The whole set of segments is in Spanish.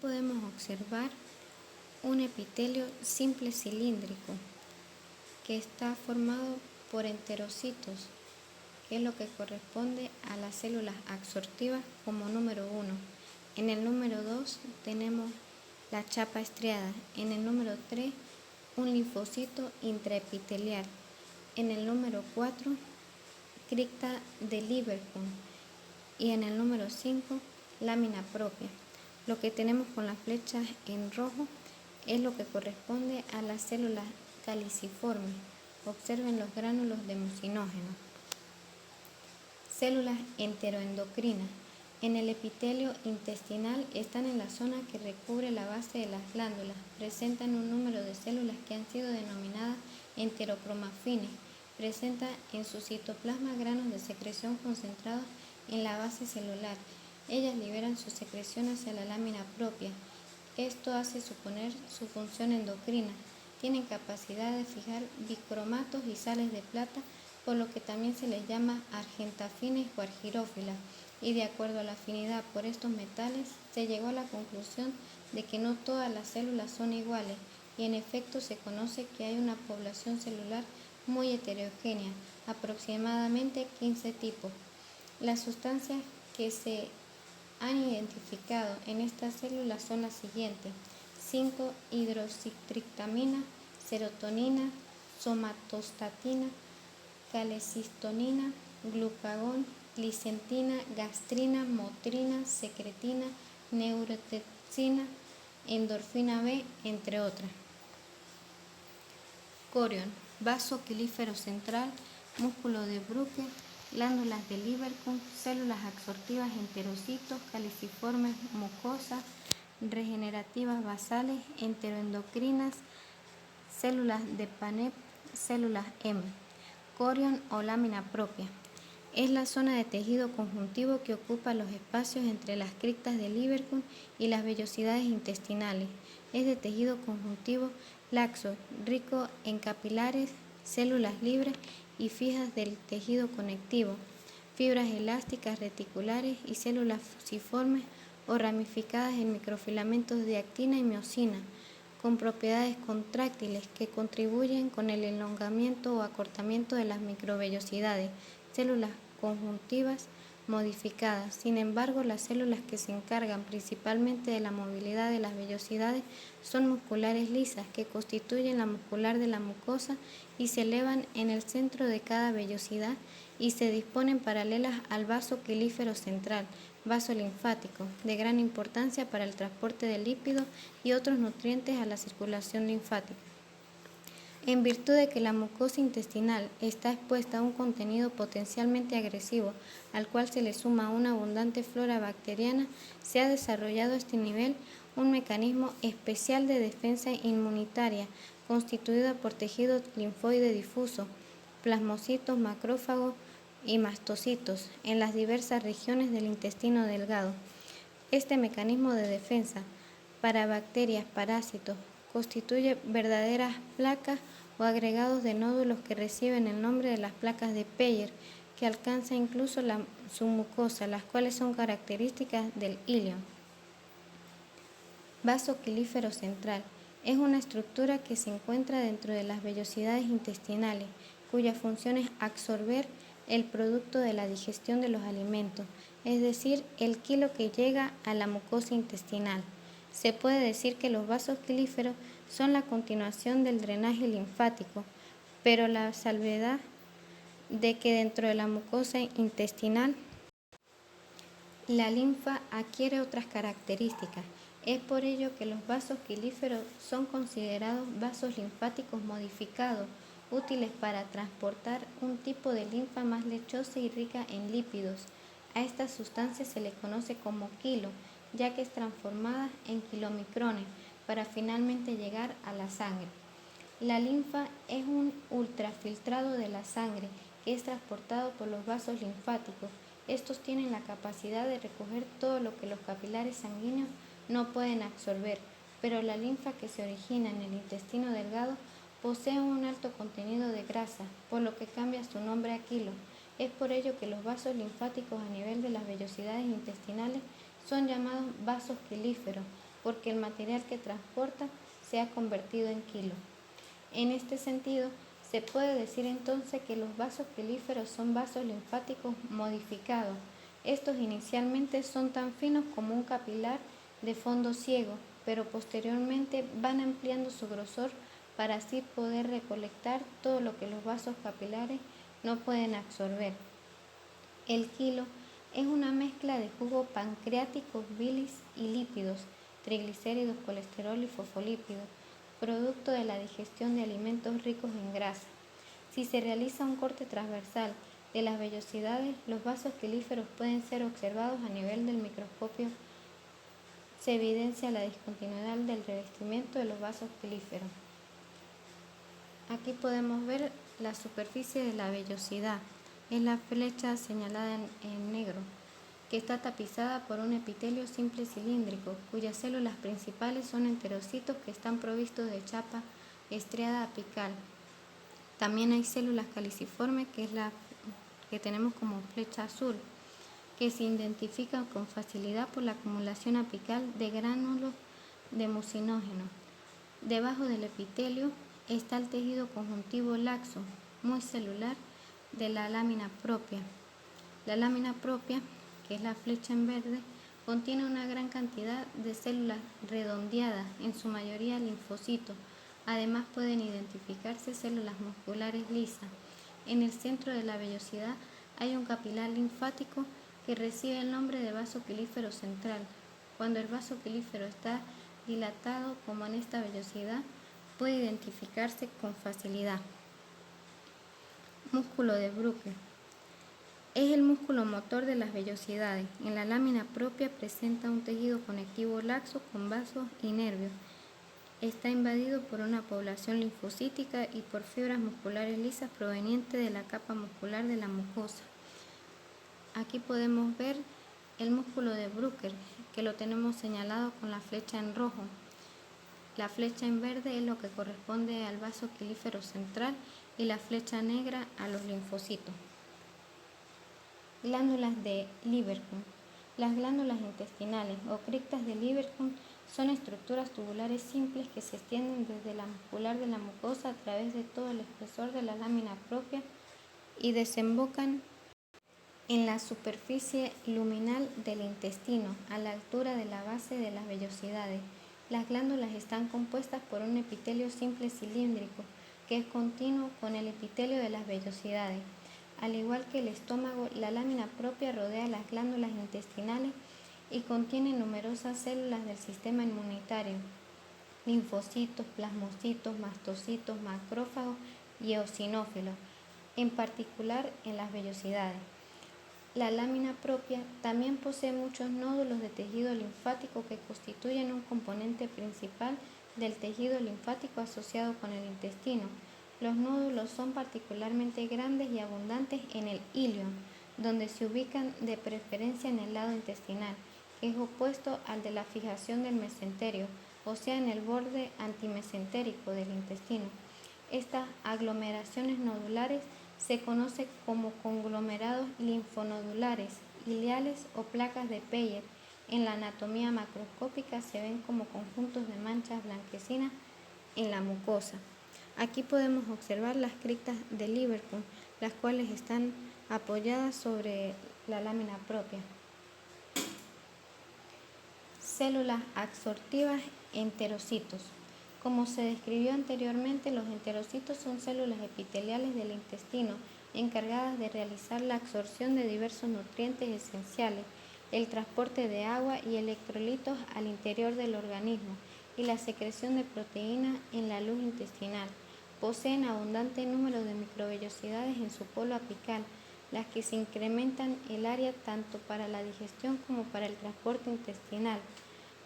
podemos observar un epitelio simple cilíndrico que está formado por enterocitos, que es lo que corresponde a las células absortivas como número 1. En el número 2 tenemos la chapa estriada. En el número 3, un linfocito intraepitelial. En el número 4, cripta de Lieberkühn. Y en el número 5, lámina propia. Lo que tenemos con las flechas en rojo es lo que corresponde a las células caliciformes. Observen los gránulos de mucinógeno. Células enteroendocrinas. En el epitelio intestinal están en la zona que recubre la base de las glándulas. Presentan un número de células que han sido denominadas enterocromafines. Presenta en su citoplasma granos de secreción concentrados en la base celular. Ellas liberan su secreción hacia la lámina propia. Esto hace suponer su función endocrina. Tienen capacidad de fijar bicromatos y sales de plata, por lo que también se les llama argentafines o argirófilas, y de acuerdo a la afinidad por estos metales, se llegó a la conclusión de que no todas las células son iguales, y en efecto se conoce que hay una población celular muy heterogénea, aproximadamente 15 tipos. Las sustancias que se han identificado en estas células son las siguientes: 5-hidroxitriptamina, serotonina, somatostatina, calcistonina, glucagón, glicentina, gastrina, motrina, secretina, neurotexina, endorfina B, entre otras. Corión, vaso quelífero central, músculo de Bruque, glándulas de Lieberkühn, células absortivas, enterocitos, caliciformes, mucosas, regenerativas basales, enteroendocrinas, células de Paneb, células M. Corión o lámina propia. Es la zona de tejido conjuntivo que ocupa los espacios entre las criptas de Lieberkühn y las vellosidades intestinales. Es de tejido conjuntivo laxo, rico en capilares, células libres y fijas del tejido conectivo, fibras elásticas reticulares y células fusiformes o ramificadas en microfilamentos de actina y miosina, con propiedades contráctiles que contribuyen con el elongamiento o acortamiento de las microvellosidades, células conjuntivas modificadas. Sin embargo, las células que se encargan principalmente de la movilidad de las vellosidades son musculares lisas, que constituyen la muscular de la mucosa y se elevan en el centro de cada vellosidad y se disponen paralelas al vaso quelífero central, vaso linfático, de gran importancia para el transporte de lípidos y otros nutrientes a la circulación linfática. En virtud de que la mucosa intestinal está expuesta a un contenido potencialmente agresivo, al cual se le suma una abundante flora bacteriana, se ha desarrollado a este nivel un mecanismo especial de defensa inmunitaria, constituido por tejido linfoide difuso, plasmocitos, macrófagos y mastocitos, en las diversas regiones del intestino delgado. Este mecanismo de defensa para bacterias, parásitos, constituye verdaderas placas o agregados de nódulos que reciben el nombre de las placas de Peyer, que alcanza incluso su mucosa, las cuales son características del ilion. Vaso quelífero central. Es una estructura que se encuentra dentro de las vellosidades intestinales, cuya función es absorber el producto de la digestión de los alimentos, es decir, el kilo que llega a la mucosa intestinal. Se puede decir que los vasos quelíferos son la continuación del drenaje linfático, pero la salvedad de que dentro de la mucosa intestinal la linfa adquiere otras características. Es por ello que los vasos quelíferos son considerados vasos linfáticos modificados, útiles para transportar un tipo de linfa más lechosa y rica en lípidos. A esta sustancia se le conoce como quilo, ya que es transformada en kilomicrones para finalmente llegar a la sangre. La linfa es un ultrafiltrado de la sangre que es transportado por los vasos linfáticos. Estos tienen la capacidad de recoger todo lo que los capilares sanguíneos no pueden absorber, pero la linfa que se origina en el intestino delgado posee un alto contenido de grasa, por lo que cambia su nombre a quilo. Es por ello que los vasos linfáticos a nivel de las vellosidades intestinales son llamados vasos quelíferos, porque el material que transporta se ha convertido en kilo. En este sentido, se puede decir entonces que los vasos pilíferos son vasos linfáticos modificados. Estos inicialmente son tan finos como un capilar de fondo ciego, pero posteriormente van ampliando su grosor para así poder recolectar todo lo que los vasos capilares no pueden absorber. El kilo es una mezcla de jugo pancreático, bilis y lípidos, triglicéridos, colesterol y fosfolípidos, producto de la digestión de alimentos ricos en grasa. Si se realiza un corte transversal de las vellosidades, los vasos pilíferos pueden ser observados a nivel del microscopio. Se evidencia la discontinuidad del revestimiento de los vasos pilíferos. Aquí podemos ver la superficie de la vellosidad. Es la flecha señalada en negro, que está tapizada por un epitelio simple cilíndrico, cuyas células principales son enterocitos que están provistos de chapa estriada apical. También hay células caliciformes, que es la que tenemos como flecha azul, que se identifican con facilidad por la acumulación apical de gránulos de mucinógeno. Debajo del epitelio está el tejido conjuntivo laxo, muy celular, de la lámina propia. La lámina propia, que es la flecha en verde, contiene una gran cantidad de células redondeadas, en su mayoría linfocitos. Además pueden identificarse células musculares lisas. En el centro de la vellosidad hay un capilar linfático que recibe el nombre de vaso pilífero central. Cuando el vaso pilífero está dilatado, como en esta vellosidad, puede identificarse con facilidad. Músculo de Bruker. Es el músculo motor de las vellosidades. En la lámina propia presenta un tejido conectivo laxo con vasos y nervios. Está invadido por una población linfocítica y por fibras musculares lisas provenientes de la capa muscular de la mucosa. Aquí podemos ver el músculo de Bruker, que lo tenemos señalado con la flecha en rojo. La flecha en verde es lo que corresponde al vaso pilífero central y la flecha negra a los linfocitos. Glándulas de Lieberkühn. Las glándulas intestinales o criptas de Lieberkühn son estructuras tubulares simples que se extienden desde la muscular de la mucosa a través de todo el espesor de la lámina propia y desembocan en la superficie luminal del intestino, a la altura de la base de las vellosidades. Las glándulas están compuestas por un epitelio simple cilíndrico, que es continuo con el epitelio de las vellosidades. Al igual que el estómago, la lámina propia rodea las glándulas intestinales y contiene numerosas células del sistema inmunitario, linfocitos, plasmocitos, mastocitos, macrófagos y eosinófilos, en particular en las vellosidades. La lámina propia también posee muchos nódulos de tejido linfático que constituyen un componente principal del tejido linfático asociado con el intestino. Los nódulos son particularmente grandes y abundantes en el ilion, donde se ubican de preferencia en el lado intestinal, que es opuesto al de la fijación del mesenterio, o sea, en el borde antimesentérico del intestino. Estas aglomeraciones nodulares se conocen como conglomerados linfonodulares, ileales o placas de Peyer. En la anatomía macroscópica se ven como conjuntos de manchas blanquecinas en la mucosa. Aquí podemos observar las criptas de Lieberkühn, las cuales están apoyadas sobre la lámina propia. Células absortivas enterocitos. Como se describió anteriormente, los enterocitos son células epiteliales del intestino encargadas de realizar la absorción de diversos nutrientes esenciales, el transporte de agua y electrolitos al interior del organismo y la secreción de proteínas en la luz intestinal. Poseen abundante número de microvellosidades en su polo apical, las que se incrementan el área tanto para la digestión como para el transporte intestinal.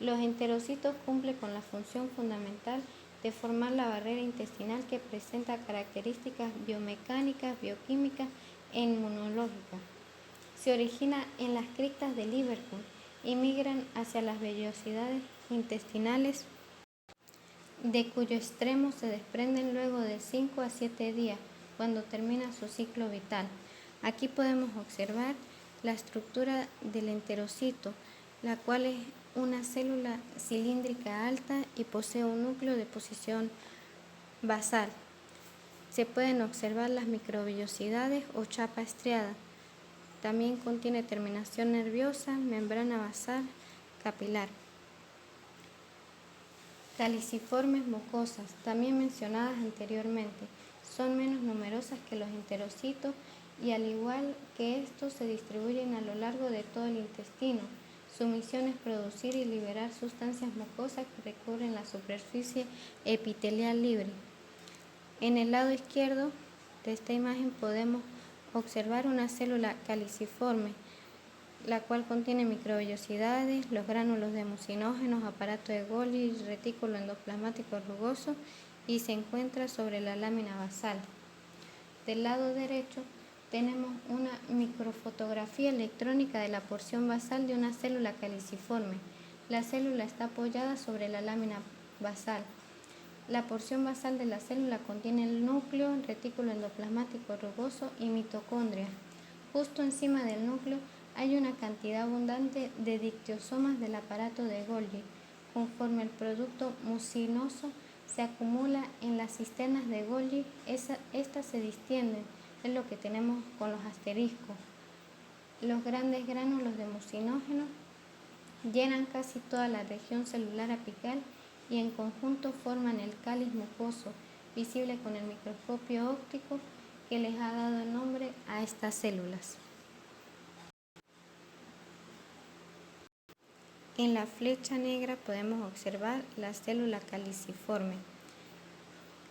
Los enterocitos cumplen con la función fundamental de formar la barrera intestinal que presenta características biomecánicas, bioquímicas e inmunológicas. Se origina en las criptas de Lieberkühn y migran hacia las vellosidades intestinales, de cuyo extremo se desprenden luego de 5 a 7 días, cuando termina su ciclo vital. Aquí podemos observar la estructura del enterocito, la cual una célula cilíndrica alta y posee un núcleo de posición basal. Se pueden observar las microvellosidades o chapa estriada. También contiene terminación nerviosa, membrana basal, capilar. Caliciformes mucosas, también mencionadas anteriormente, son menos numerosas que los enterocitos y al igual que estos se distribuyen a lo largo de todo el intestino. Su misión es producir y liberar sustancias mucosas que recubren la superficie epitelial libre. En el lado izquierdo de esta imagen podemos observar una célula caliciforme, la cual contiene microvellosidades, los gránulos de mucinógenos, aparato de Golgi, retículo endoplasmático rugoso y se encuentra sobre la lámina basal. Del lado derecho tenemos una microfotografía electrónica de la porción basal de una célula caliciforme. La célula está apoyada sobre la lámina basal. La porción basal de la célula contiene el núcleo, retículo endoplasmático rugoso y mitocondria. Justo encima del núcleo hay una cantidad abundante de dictiosomas del aparato de Golgi. Conforme el producto mucinoso se acumula en las cisternas de Golgi, estas se distienden, es lo que tenemos con los asteriscos. Los grandes gránulos de mucinógeno llenan casi toda la región celular apical y en conjunto forman el cáliz mucoso, visible con el microscopio óptico que les ha dado el nombre a estas células. En la flecha negra podemos observar la célula caliciforme.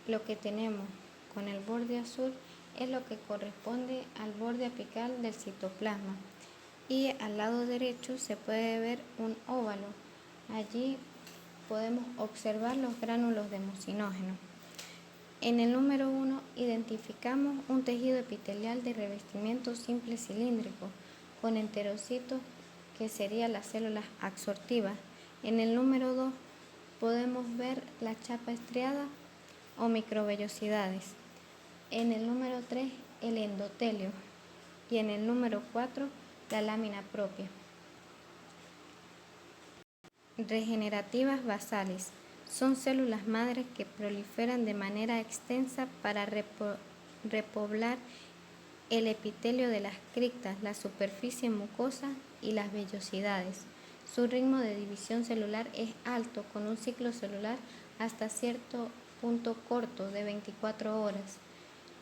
Lo que tenemos con el borde azul es lo que corresponde al borde apical del citoplasma y al lado derecho se puede ver un óvalo. Allí podemos observar los gránulos de mucinógeno. En el número 1 identificamos un tejido epitelial de revestimiento simple cilíndrico con enterocitos que serían las células absortivas. En el número 2 podemos ver la chapa estriada o microvellosidades. En el número 3 el endotelio y en el número 4 la lámina propia. Regenerativas basales. Son células madres que proliferan de manera extensa para repoblar el epitelio de las criptas, la superficie mucosa y las vellosidades. Su ritmo de división celular es alto, con un ciclo celular hasta cierto punto corto de 24 horas.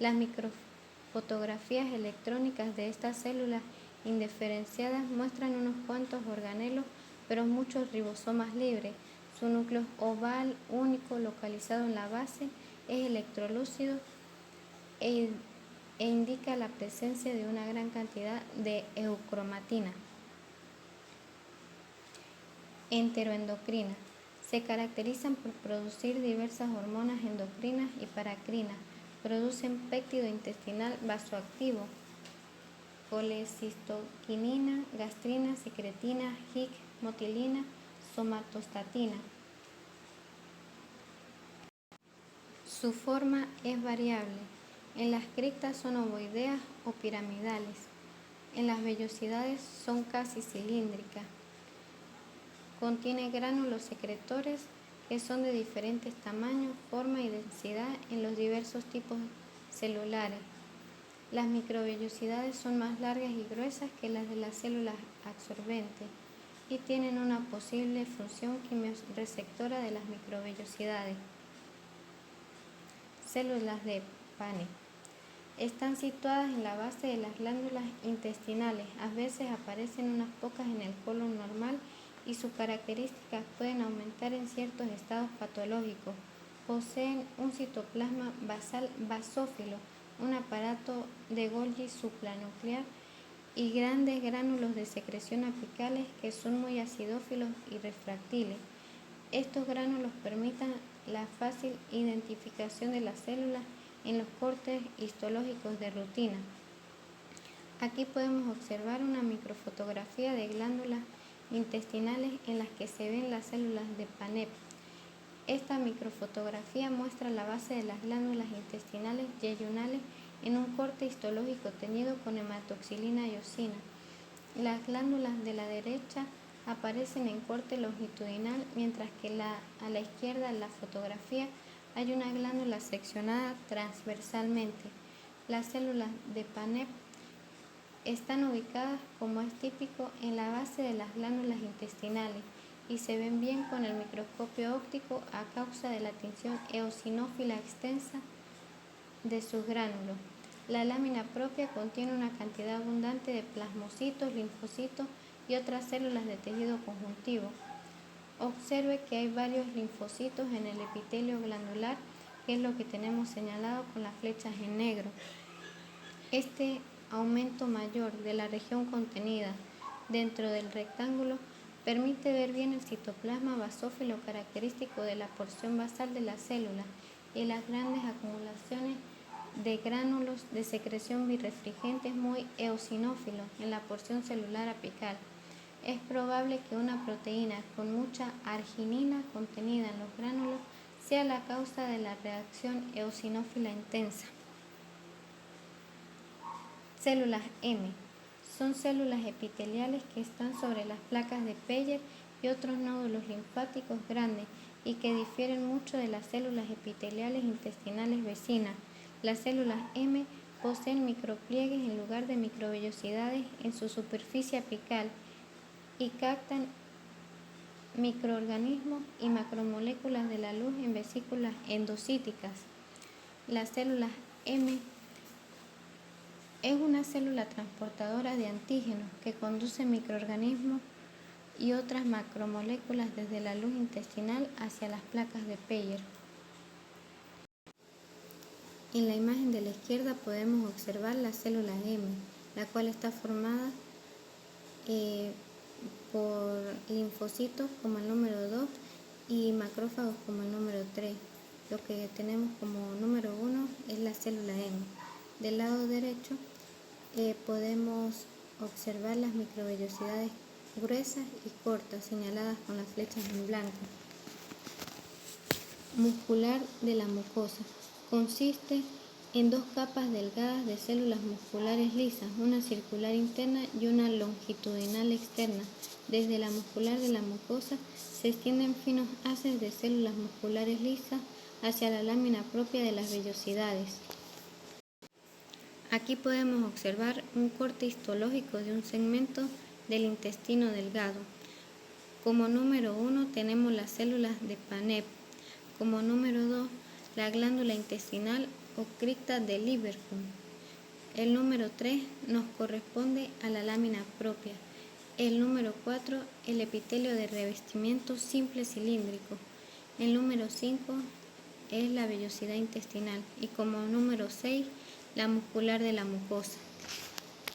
Las microfotografías electrónicas de estas células indiferenciadas muestran unos cuantos organelos, pero muchos ribosomas libres. Su núcleo oval único localizado en la base es electrolúcido e indica la presencia de una gran cantidad de eucromatina. Enteroendocrina. Se caracterizan por producir diversas hormonas endocrinas y paracrinas. Producen péptido intestinal vasoactivo, colecistoquinina, gastrina, secretina, HIC, motilina, somatostatina. Su forma es variable. En las criptas son ovoideas o piramidales. En las vellosidades son casi cilíndricas. Contiene gránulos secretores que son de diferentes tamaños, forma y densidad en los diversos tipos celulares. Las microvellosidades son más largas y gruesas que las de las células absorbentes y tienen una posible función quimiorreceptora de las microvellosidades. Células de Paneth. Están situadas en la base de las glándulas intestinales. A veces aparecen unas pocas en el colon normal y sus características pueden aumentar en ciertos estados patológicos. Poseen un citoplasma basal basófilo, un aparato de Golgi supranuclear y grandes gránulos de secreción apicales que son muy acidófilos y refractiles. Estos gránulos permiten la fácil identificación de las células en los cortes histológicos de rutina. Aquí podemos observar una microfotografía de glándulas intestinales en las que se ven las células de Paneth. Esta microfotografía muestra la base de las glándulas intestinales yeyunales en un corte histológico teñido con hematoxilina y eosina. Las glándulas de la derecha aparecen en corte longitudinal, mientras que a la izquierda en la fotografía hay una glándula seccionada transversalmente. Las células de Panep están ubicadas, como es típico, en la base de las glándulas intestinales y se ven bien con el microscopio óptico a causa de la tinción eosinófila extensa de sus gránulos. La lámina propia contiene una cantidad abundante de plasmocitos, linfocitos y otras células de tejido conjuntivo. Observe que hay varios linfocitos en el epitelio glandular, que es lo que tenemos señalado con las flechas en negro. Este aumento mayor de la región contenida dentro del rectángulo permite ver bien el citoplasma basófilo característico de la porción basal de la célula y las grandes acumulaciones de gránulos de secreción birrefringentes muy eosinófilos en la porción celular apical. Es probable que una proteína con mucha arginina contenida en los gránulos sea la causa de la reacción eosinófila intensa. Células M. Son células epiteliales que están sobre las placas de Peyer y otros nódulos linfáticos grandes y que difieren mucho de las células epiteliales intestinales vecinas. Las células M poseen micropliegues en lugar de microvellosidades en su superficie apical y captan microorganismos y macromoléculas de la luz en vesículas endocíticas. Las células M es una célula transportadora de antígenos que conduce microorganismos y otras macromoléculas desde la luz intestinal hacia las placas de Peyer. En la imagen de la izquierda podemos observar la célula M, la cual está formada por linfocitos como el número 2 y macrófagos como el número 3. Lo que tenemos como número 1 es la célula M. Del lado derecho podemos observar las microvellosidades gruesas y cortas señaladas con las flechas en blanco. Muscular de la mucosa. Consiste en dos capas delgadas de células musculares lisas, una circular interna y una longitudinal externa. Desde la muscular de la mucosa se extienden finos haces de células musculares lisas hacia la lámina propia de las vellosidades. Aquí podemos observar un corte histológico de un segmento del intestino delgado. Como número 1 tenemos las células de Panep. Como número 2, la glándula intestinal o cripta de Lieberkühn. El número 3 nos corresponde a la lámina propia. El número 4, el epitelio de revestimiento simple cilíndrico. El número 5 es la vellosidad intestinal y como número 6, la muscular de la mucosa.